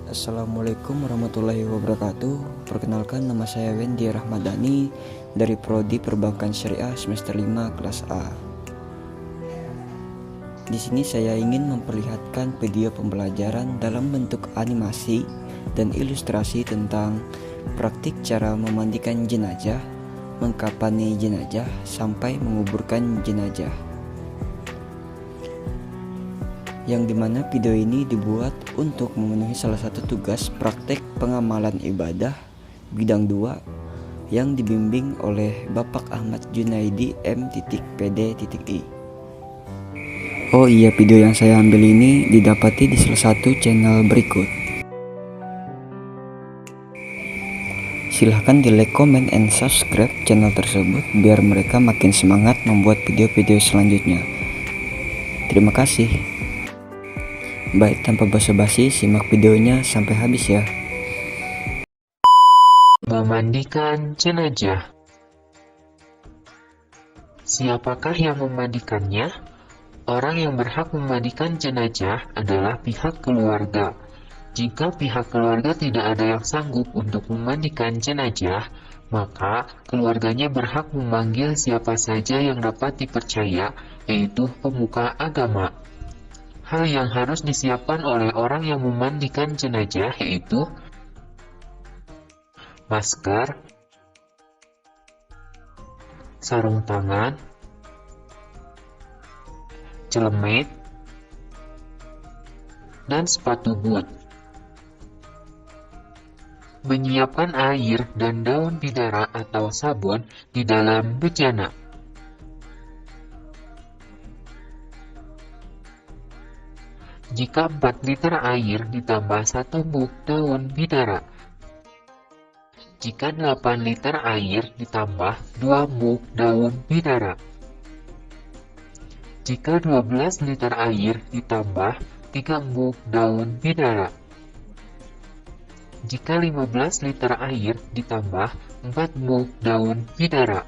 Assalamualaikum warahmatullahi wabarakatuh. Perkenalkan, nama saya Wendy Rahmadani dari Prodi Perbankan Syariah semester 5 kelas A. Di sini saya ingin memperlihatkan video pembelajaran dalam bentuk animasi dan ilustrasi tentang praktik cara memandikan jenazah, mengkafani jenazah, sampai menguburkan jenazah. Yang dimana video ini dibuat untuk memenuhi salah satu tugas praktek pengamalan ibadah bidang 2 yang dibimbing oleh Bapak Ahmad Junaidi M.Pd.I. Oh iya, video yang saya ambil ini didapati di salah satu channel berikut. Silahkan di like, comment, and subscribe channel tersebut biar mereka makin semangat membuat video-video selanjutnya. Terima kasih. Baik, tanpa basa-basi, simak videonya sampai habis ya. Memandikan jenazah. Siapakah yang memandikannya? Orang yang berhak memandikan jenazah adalah pihak keluarga. Jika pihak keluarga tidak ada yang sanggup untuk memandikan jenazah, maka keluarganya berhak memanggil siapa saja yang dapat dipercaya, yaitu pemuka agama. Hal yang harus disiapkan oleh orang yang memandikan jenazah yaitu masker, sarung tangan, celemek, dan sepatu boot. Menyiapkan air dan daun bidara atau sabun di dalam bejana. Jika 4 liter air ditambah 1 mug daun bidara. Jika 8 liter air ditambah 2 mug daun bidara. Jika 12 liter air ditambah 3 mug daun bidara. Jika 15 liter air ditambah 4 mug daun bidara.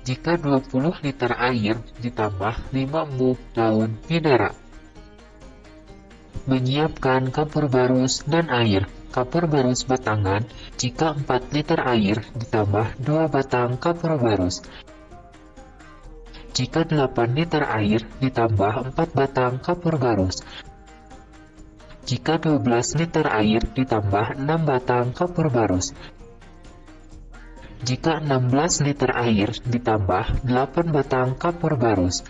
Jika 20 liter air ditambah 5 mug daun bidara. Menyiapkan kapur barus dan air. Kapur barus batangan, jika 4 liter air ditambah 2 batang kapur barus. Jika 8 liter air ditambah 4 batang kapur barus. Jika 12 liter air ditambah 6 batang kapur barus. Jika 16 liter air ditambah 8 batang kapur barus.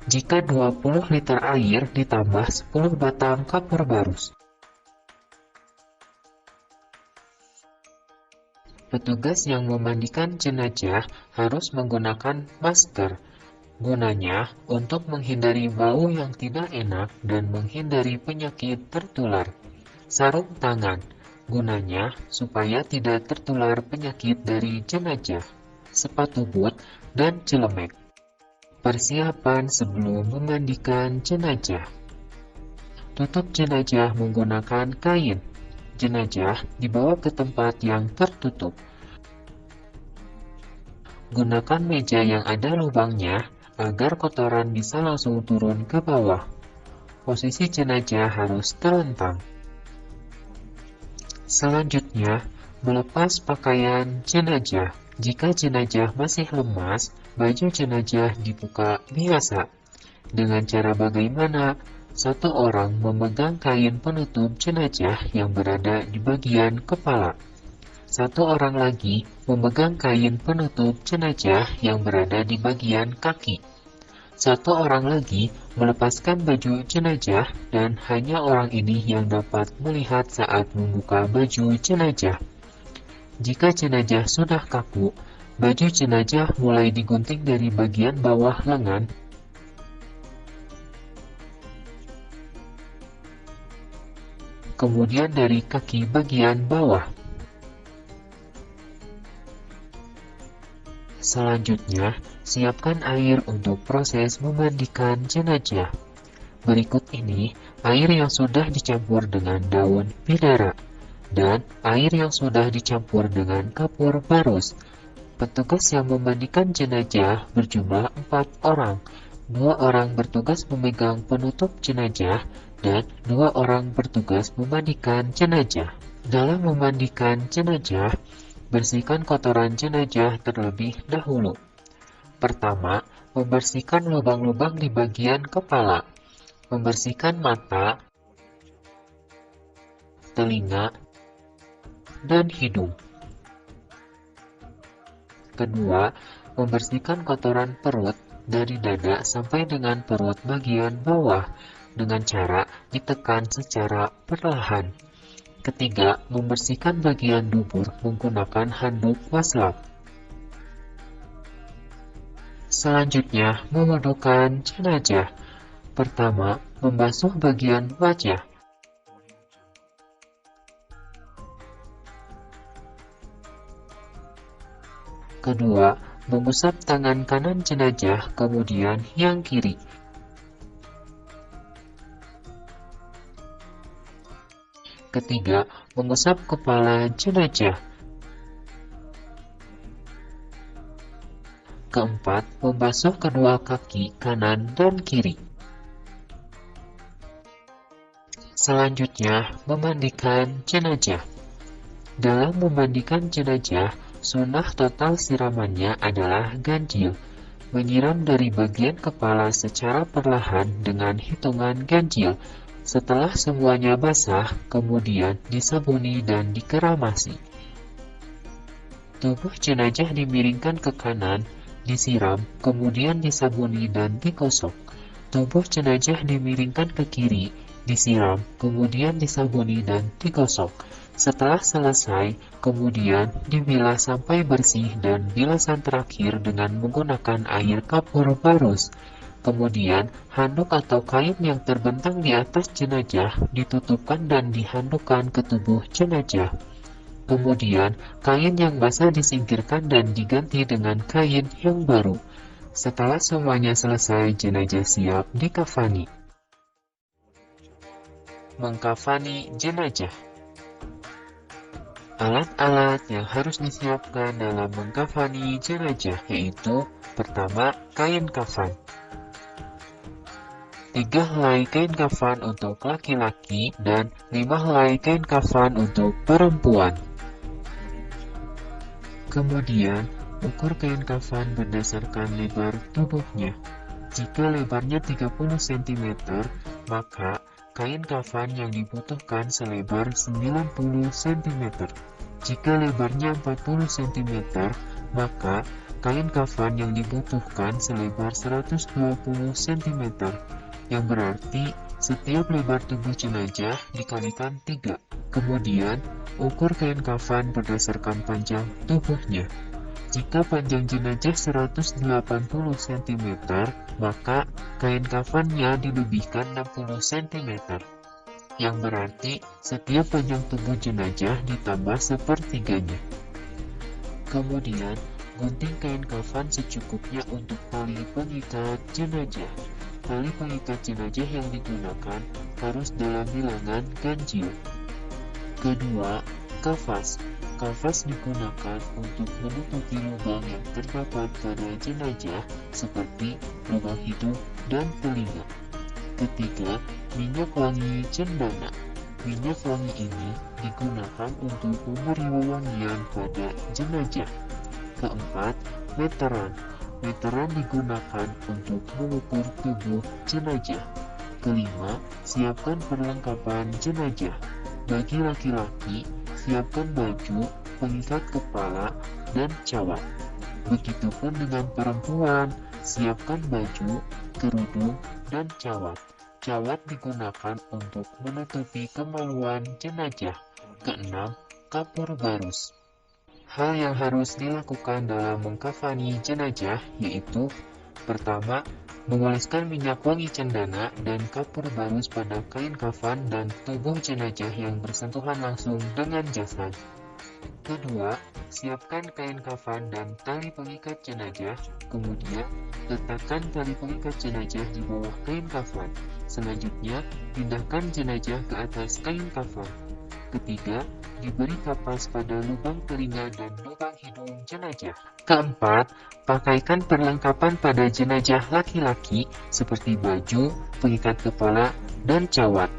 Jika 20 liter air ditambah 10 batang kapur barus. Petugas yang memandikan jenazah harus menggunakan masker. Gunanya untuk menghindari bau yang tidak enak dan menghindari penyakit tertular. Sarung tangan. Gunanya supaya tidak tertular penyakit dari jenazah. Sepatu boot dan celemek. Persiapan sebelum memandikan jenazah. Tutup jenazah menggunakan kain. Jenazah dibawa ke tempat yang tertutup. Gunakan meja yang ada lubangnya agar kotoran bisa langsung turun ke bawah. Posisi jenazah harus terlentang. Selanjutnya, melepas pakaian jenazah. Jika jenazah masih lemas, baju jenazah dibuka biasa. Dengan cara bagaimana? Satu orang memegang kain penutup jenazah yang berada di bagian kepala. Satu orang lagi memegang kain penutup jenazah yang berada di bagian kaki. Satu orang lagi melepaskan baju jenazah dan hanya orang ini yang dapat melihat saat membuka baju jenazah. Jika jenazah sudah kaku, baju jenazah mulai digunting dari bagian bawah lengan, kemudian dari kaki bagian bawah. Selanjutnya, siapkan air untuk proses memandikan jenazah. Berikut ini air yang sudah dicampur dengan daun bidara dan air yang sudah dicampur dengan kapur barus. Petugas yang memandikan jenazah berjumlah 4 orang. 2 orang bertugas memegang penutup jenazah dan 2 orang bertugas memandikan jenazah. Dalam memandikan jenazah, bersihkan kotoran jenazah terlebih dahulu. Pertama, membersihkan lubang-lubang di bagian kepala, membersihkan mata, telinga, dan hidung. Kedua, membersihkan kotoran perut dari dada sampai dengan perut bagian bawah dengan cara ditekan secara perlahan. Ketiga, membersihkan bagian dubur menggunakan handuk waslap. Selanjutnya, memandikan jenazah. Pertama, membasuh bagian wajah. Kedua, mengusap tangan kanan jenazah, kemudian yang kiri. Ketiga, mengusap kepala jenazah. Keempat, membasuh kedua kaki kanan dan kiri. Selanjutnya, memandikan jenazah. Dalam memandikan jenazah, sunnah total siramannya adalah ganjil. Menyiram dari bagian kepala secara perlahan dengan hitungan ganjil. Setelah semuanya basah, kemudian disabuni dan dikeramasi. Tubuh jenazah dimiringkan ke kanan, disiram, kemudian disabuni dan digosok. Tubuh jenazah dimiringkan ke kiri, disiram, kemudian disabuni dan digosok. Setelah selesai, kemudian dibilas sampai bersih dan bilasan terakhir dengan menggunakan air kapur barus. Kemudian, handuk atau kain yang terbentang di atas jenazah ditutupkan dan dihandukkan ke tubuh jenazah. Kemudian, kain yang basah disingkirkan dan diganti dengan kain yang baru. Setelah semuanya selesai, jenazah siap dikafani. Mengkafani jenazah. Alat-alat yang harus disiapkan dalam mengkafani jenazah yaitu: pertama, kain kafan. 3 helai kain kafan untuk laki-laki dan 5 helai kain kafan untuk perempuan. Kemudian, ukur kain kafan berdasarkan lebar tubuhnya. Jika lebarnya 30 cm, maka kain kafan yang dibutuhkan selebar 90 cm. Jika lebarnya 40 cm, maka kain kafan yang dibutuhkan selebar 120 cm. Yang berarti setiap lebar tubuh jenazah dikalikan 3. Kemudian, ukur kain kafan berdasarkan panjang tubuhnya. Jika panjang jenazah 180 cm, maka kain kafannya dilebihkan 60 cm. Yang berarti setiap panjang tubuh jenazah ditambah sepertiganya. Kemudian, gunting kain kafan secukupnya untuk tali pengikat jenazah. Tali pengikat jenazah yang digunakan harus dalam bilangan ganjil. Kedua, kafas. Kafas digunakan untuk menutupi lubang yang terdapat pada jenazah seperti lubang hidung dan telinga. Ketiga, minyak wangi cendana. Minyak wangi ini digunakan untuk memberi wewangian pada jenazah. Keempat, meteran. Meteran digunakan untuk mengukur tubuh jenazah. Kelima, siapkan perlengkapan jenazah. Bagi laki-laki, siapkan baju, pengikat kepala, dan cawat. Begitupun dengan perempuan, siapkan baju, kerudung, dan cawat. Cawat digunakan untuk menutupi kemaluan jenazah. Keenam, kapur barus. Hal yang harus dilakukan dalam mengkafani jenazah yaitu: pertama, mengoleskan minyak wangi cendana dan kapur barus pada kain kafan dan tubuh jenazah yang bersentuhan langsung dengan jasad. Kedua, siapkan kain kafan dan tali pengikat jenazah, kemudian letakkan tali pengikat jenazah di bawah kain kafan. Selanjutnya, pindahkan jenazah ke atas kain kafan. Ketiga, diberi kapas pada lubang telinga dan lubang hidung jenazah. Keempat, pakaikan perlengkapan pada jenazah laki-laki seperti baju, pengikat kepala, dan cawat.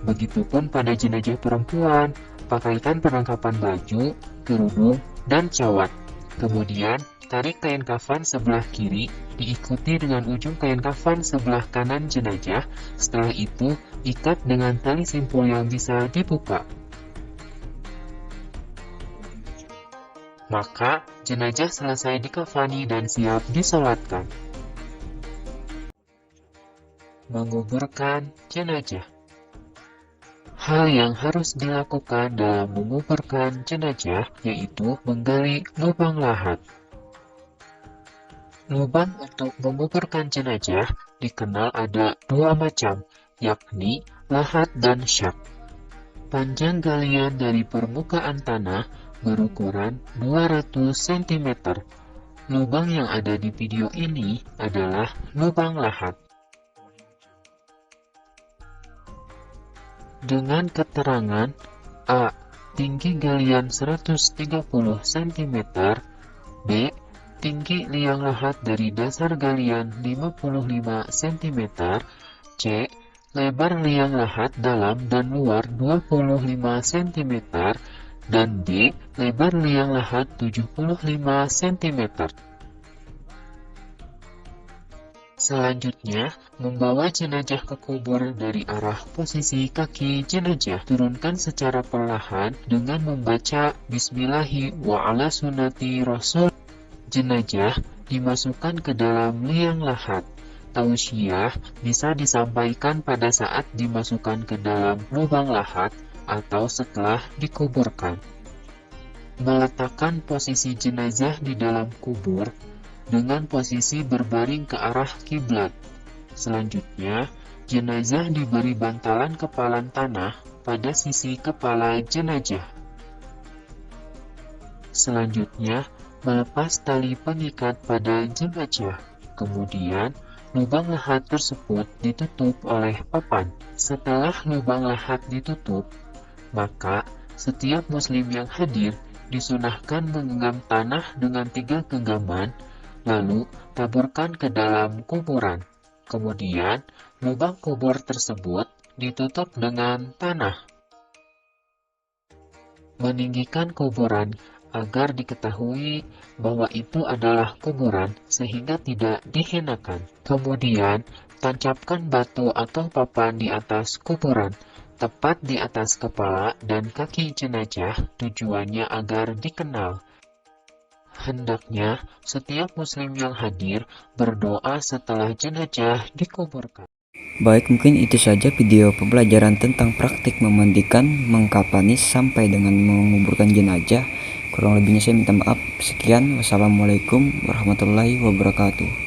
Begitupun pada jenazah perempuan, pakaikan perlengkapan baju, kerudung, dan cawat. Kemudian, tarik kain kafan sebelah kiri, diikuti dengan ujung kain kafan sebelah kanan jenazah. Setelah itu, ikat dengan tali simpul yang bisa dibuka. Maka, jenazah selesai dikafani dan siap disolatkan. Menguburkan jenazah. Hal yang harus dilakukan dalam menguburkan jenazah yaitu menggali lubang lahat. Lubang untuk menguburkan jenazah dikenal ada dua macam, yakni lahat dan syak. Panjang galian dari permukaan tanah berukuran 200 cm. Lubang yang ada di video ini adalah lubang lahat. Dengan keterangan A. Tinggi galian 130 cm, B. Tinggi liang lahat dari dasar galian 55 cm, C. Lebar liang lahat dalam dan luar 25 cm, dan D. Lebar liang lahat 75 cm. Selanjutnya, membawa jenazah ke kubur dari arah posisi kaki jenazah. Turunkan secara perlahan dengan membaca Bismillahi wa ala sunnati Rasul. Jenazah dimasukkan ke dalam liang lahat. Tausiah bisa disampaikan pada saat dimasukkan ke dalam lubang lahat atau setelah dikuburkan. Meletakkan posisi jenazah di dalam kubur dengan posisi berbaring ke arah kiblat. Selanjutnya, jenazah diberi bantalan kepalan tanah pada sisi kepala jenazah. Selanjutnya, melepas tali pengikat pada jenazah. Kemudian, lubang lahat tersebut ditutup oleh papan. Setelah lubang lahat ditutup, maka setiap muslim yang hadir disunahkan menggenggam tanah dengan 3 genggaman, lalu taburkan ke dalam kuburan. Kemudian, lubang kubur tersebut ditutup dengan tanah. Meninggikan kuburan agar diketahui bahwa itu adalah kuburan sehingga tidak dihinakan. Kemudian, tancapkan batu atau papan di atas kuburan, tepat di atas kepala dan kaki jenazah, tujuannya agar dikenal. Hendaknya setiap muslim yang hadir berdoa setelah jenazah dikuburkan. Baik, mungkin itu saja video pembelajaran tentang praktik memandikan, mengkafani sampai dengan menguburkan jenazah. Kurang lebihnya saya minta maaf. Sekian, wassalamualaikum warahmatullahi wabarakatuh.